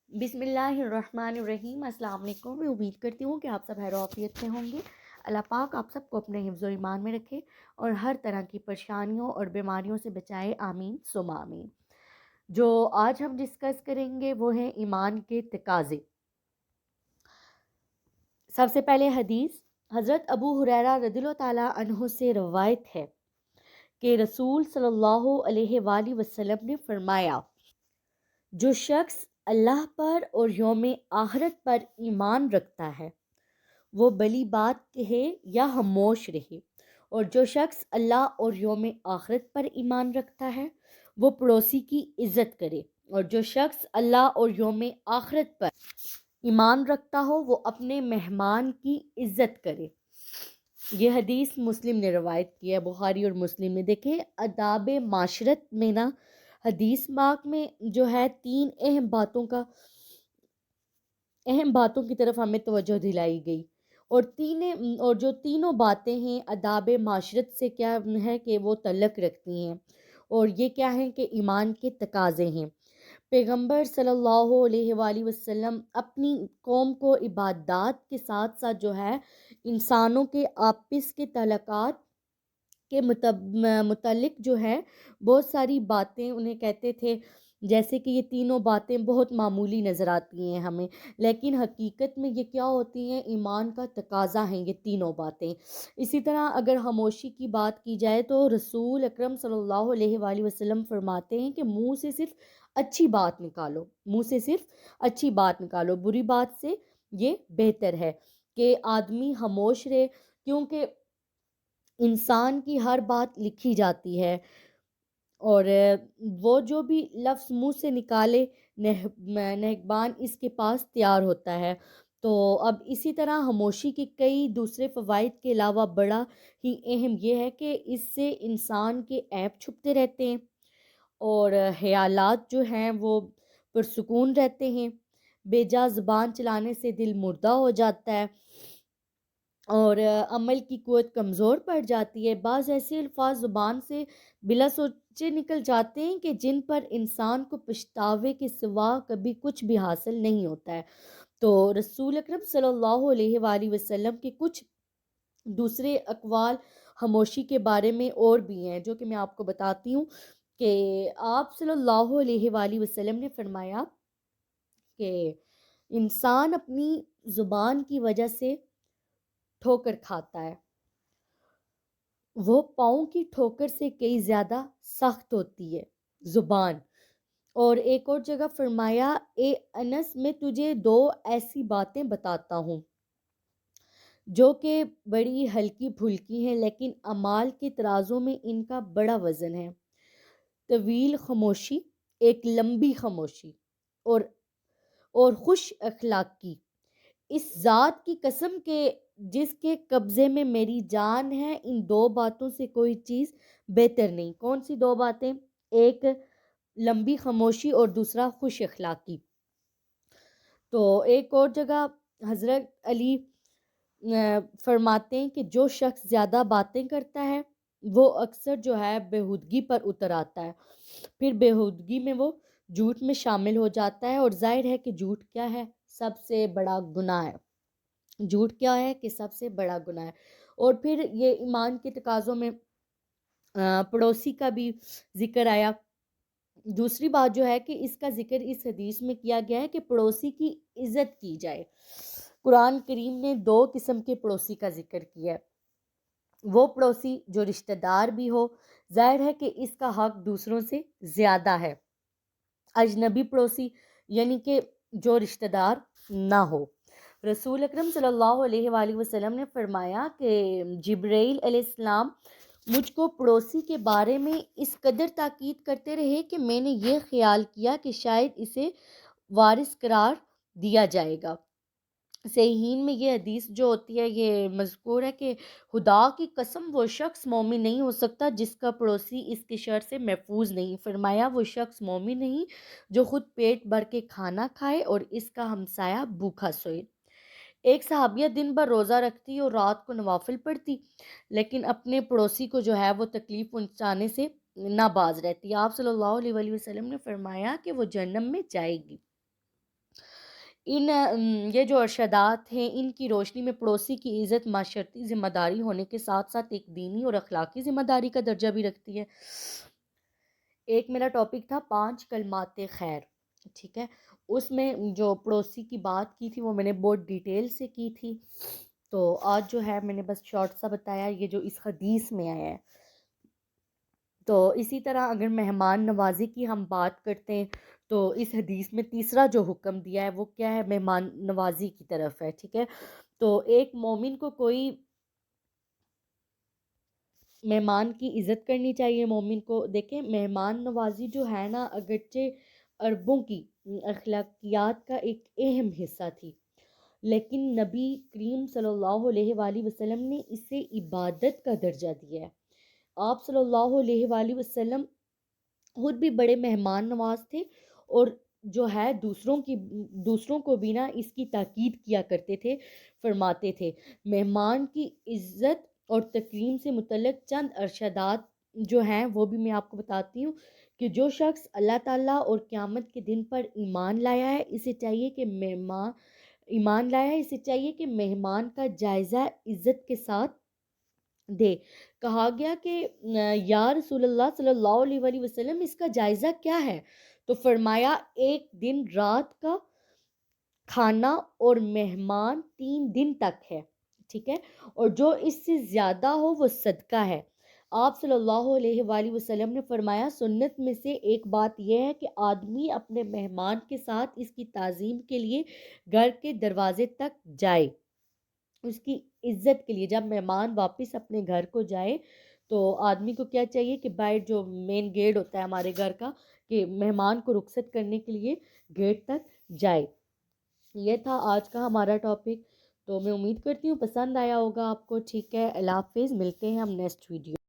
بسم اللہ الرحمن الرحیم۔ السلام علیکم۔ میں امید کرتی ہوں کہ آپ سب خیر و عافیت سے ہوں گے۔ اللہ پاک آپ سب کو اپنے حفظ و ایمان میں رکھے اور ہر طرح کی پریشانیوں اور بیماریوں سے بچائے، آمین ثم آمین۔ جو آج ہم ڈسکس کریں گے وہ ہیں ایمان کے تقاضے۔ سب سے پہلے حدیث حضرت ابو ہریرہ رضی اللہ تعالیٰ عنہ سے روایت ہے کہ رسول صلی اللہ علیہ وآلہ وسلم نے فرمایا، جو شخص اللہ پر اور یوم آخرت پر ایمان رکھتا ہے وہ بلی بات کہے یا خاموش رہے، اور جو شخص اللہ اور یوم آخرت پر ایمان رکھتا ہے وہ پڑوسی کی عزت کرے، اور جو شخص اللہ اور یوم آخرت پر ایمان رکھتا ہو وہ اپنے مہمان کی عزت کرے۔ یہ حدیث مسلم نے روایت کی ہے، بخاری اور مسلم میں۔ دیکھیں آداب معاشرت میں نا حدیث پاک میں جو ہے تین اہم باتوں کی طرف ہمیں توجہ دلائی گئی، اور جو تینوں باتیں ہیں آداب معاشرت سے کیا ہے کہ وہ تعلق رکھتی ہیں، اور یہ کیا ہیں کہ ایمان کے تقاضے ہیں۔ پیغمبر صلی اللہ علیہ وآلہ وسلم اپنی قوم کو عبادات کے ساتھ ساتھ جو ہے انسانوں کے آپس کے تعلقات کے متعلق جو ہے بہت ساری باتیں انہیں کہتے تھے، جیسے کہ یہ تینوں باتیں بہت معمولی نظر آتی ہیں ہمیں، لیکن حقیقت میں یہ کیا ہوتی ہیں؟ ایمان کا تقاضا ہیں یہ تینوں باتیں۔ اسی طرح اگر خاموشی کی بات کی جائے تو رسول اکرم صلی اللہ علیہ وآلہ وسلم فرماتے ہیں کہ منہ سے صرف اچھی بات نکالو، بری بات سے یہ بہتر ہے کہ آدمی خاموش رہے، کیونکہ انسان کی ہر بات لکھی جاتی ہے، اور وہ جو بھی لفظ منہ سے نکالے نگہبان اس کے پاس تیار ہوتا ہے۔ تو اب اسی طرح خاموشی کے کئی دوسرے فوائد کے علاوہ بڑا ہی اہم یہ ہے کہ اس سے انسان کے عیب چھپتے رہتے ہیں، اور خیالات جو ہیں وہ پرسکون رہتے ہیں۔ بے جا زبان چلانے سے دل مردہ ہو جاتا ہے، اور عمل کی قوت کمزور پڑ جاتی ہے۔ بعض ایسے الفاظ زبان سے بلا سوچے نکل جاتے ہیں کہ جن پر انسان کو پچھتاوے کے سوا کبھی کچھ بھی حاصل نہیں ہوتا ہے۔ تو رسول اکرم صلی اللہ علیہ وآلہ وسلم کے کچھ دوسرے اقوال خاموشی کے بارے میں اور بھی ہیں، جو کہ میں آپ کو بتاتی ہوں کہ آپ صلی اللہ علیہ وآلہ وسلم نے فرمایا کہ انسان اپنی زبان کی وجہ سے ٹھوکر کھاتا ہے، وہ پاؤں کی ٹھوکر سے کئی زیادہ سخت ہوتی ہے زبان۔ اور ایک اور جگہ فرمایا، اے انس میں تجھے دو ایسی باتیں بتاتا ہوں جو کہ بڑی ہلکی پھلکی ہیں لیکن اعمال کے ترازوں میں ان کا بڑا وزن ہے۔ طویل خاموشی، ایک لمبی خاموشی، اور خوش اخلاقی۔ اس ذات کی قسم کہ جس کے قبضے میں میری جان ہے، ان دو باتوں سے کوئی چیز بہتر نہیں۔ کون سی دو باتیں؟ ایک لمبی خاموشی اور دوسرا خوش اخلاقی۔ تو ایک اور جگہ حضرت علی فرماتے ہیں کہ جو شخص زیادہ باتیں کرتا ہے وہ اکثر جو ہے بےہودگی پر اتر آتا ہے، پھر بےہودگی میں وہ جھوٹ میں شامل ہو جاتا ہے، اور ظاہر ہے کہ جھوٹ کیا ہے؟ سب سے بڑا گناہ ہے۔ جھوٹ کیا ہے کہ سب سے بڑا گناہ ہے۔ اور پھر یہ ایمان کے تقاضوں میں پڑوسی کا بھی ذکر آیا۔ دوسری بات جو ہے کہ اس کا ذکر اس حدیث میں کیا گیا ہے کہ پڑوسی کی عزت کی جائے۔ قرآن کریم نے دو قسم کے پڑوسی کا ذکر کیا ہے، وہ پڑوسی جو رشتہ دار بھی ہو، ظاہر ہے کہ اس کا حق دوسروں سے زیادہ ہے۔ اجنبی پڑوسی یعنی کہ جو رشتہ دار نہ ہو۔ رسول اکرم صلی اللہ علیہ وآلہ وسلم نے فرمایا کہ جبرائیل علیہ السلام مجھ کو پڑوسی کے بارے میں اس قدر تاکید کرتے رہے کہ میں نے یہ خیال کیا کہ شاید اسے وارث قرار دیا جائے گا۔ صحیحین میں یہ حدیث جو ہوتی ہے یہ مذکور ہے کہ خدا کی قسم وہ شخص مومن نہیں ہو سکتا جس کا پڑوسی اس کے شر سے محفوظ نہیں۔ فرمایا وہ شخص مومن نہیں جو خود پیٹ بھر کے کھانا کھائے اور اس کا ہمسایہ بھوکا سوئے۔ ایک صحابیہ دن بھر روزہ رکھتی اور رات کو نوافل پڑھتی، لیکن اپنے پڑوسی کو جو ہے وہ تکلیف پہنچانے سے نہ باز رہتی۔ آپ صلی اللہ علیہ وآلہ وسلم نے فرمایا کہ وہ جہنم میں جائے گی۔ یہ جو ارشادات ہیں ان کی روشنی میں پڑوسی کی عزت معاشرتی ذمہ داری ہونے کے ساتھ ساتھ ایک دینی اور اخلاقی ذمہ داری کا درجہ بھی رکھتی ہے۔ ایک میرا ٹاپک تھا 5 کلمات خیر، ٹھیک ہے، اس میں جو پڑوسی کی بات کی تھی وہ میں نے بہت ڈیٹیل سے کی تھی، تو آج جو ہے میں نے بس شارٹ سا بتایا یہ جو اس حدیث میں آیا ہے۔ تو اسی طرح اگر مہمان نوازی کی ہم بات کرتے ہیں تو اس حدیث میں تیسرا جو حکم دیا ہے وہ کیا ہے؟ مہمان نوازی کی طرف ہے، ٹھیک ہے۔ تو ایک مومن کو کوئی مہمان کی عزت کرنی چاہیے، مومن کو دیکھیں مہمان نوازی جو ہے نا اگرچہ عربوں کی اخلاقیات کا ایک اہم حصہ تھی، لیکن نبی کریم صلی اللہ علیہ وآلہ وسلم نے اسے عبادت کا درجہ دیا ہے۔ آپ صلی اللہ علیہ وآلہ وسلم خود بھی بڑے مہمان نواز تھے، اور جو ہے دوسروں کو بھی نا اس کی تاکید کیا کرتے تھے، فرماتے تھے۔ مہمان کی عزت اور تکریم سے متعلق چند ارشادات جو ہیں وہ بھی میں آپ کو بتاتی ہوں کہ جو شخص اللہ تعالیٰ اور قیامت کے دن پر اسے چاہیے کہ مہمان کا جائزہ عزت کے ساتھ دے۔ کہا گیا کہ یا رسول اللہ صلی اللہ علیہ وآلہ وسلم اس کا جائزہ کیا ہے؟ تو فرمایا ایک دن رات کا کھانا اور مہمان 3 دن تک ہے، ٹھیک ہے، اور جو اس سے زیادہ ہو وہ صدقہ ہے۔ آپ صلی اللہ علیہ وآلہ وسلم نے فرمایا سنت میں سے ایک بات یہ ہے کہ آدمی اپنے مہمان کے ساتھ اس کی تعظیم کے لیے گھر کے دروازے تک جائے، اس کی عزت کے لیے۔ جب مہمان واپس اپنے گھر کو جائے تو آدمی کو کیا چاہیے کہ باہر جو مین گیٹ ہوتا ہے ہمارے گھر کا، کہ مہمان کو رخصت کرنے کے لیے گیٹ تک جائے۔ یہ تھا آج کا ہمارا ٹاپک، تو میں امید کرتی ہوں پسند آیا ہوگا آپ کو، ٹھیک ہے۔ اللہ حافظ، ملتے ہیں ہم نیکسٹ ویڈیو۔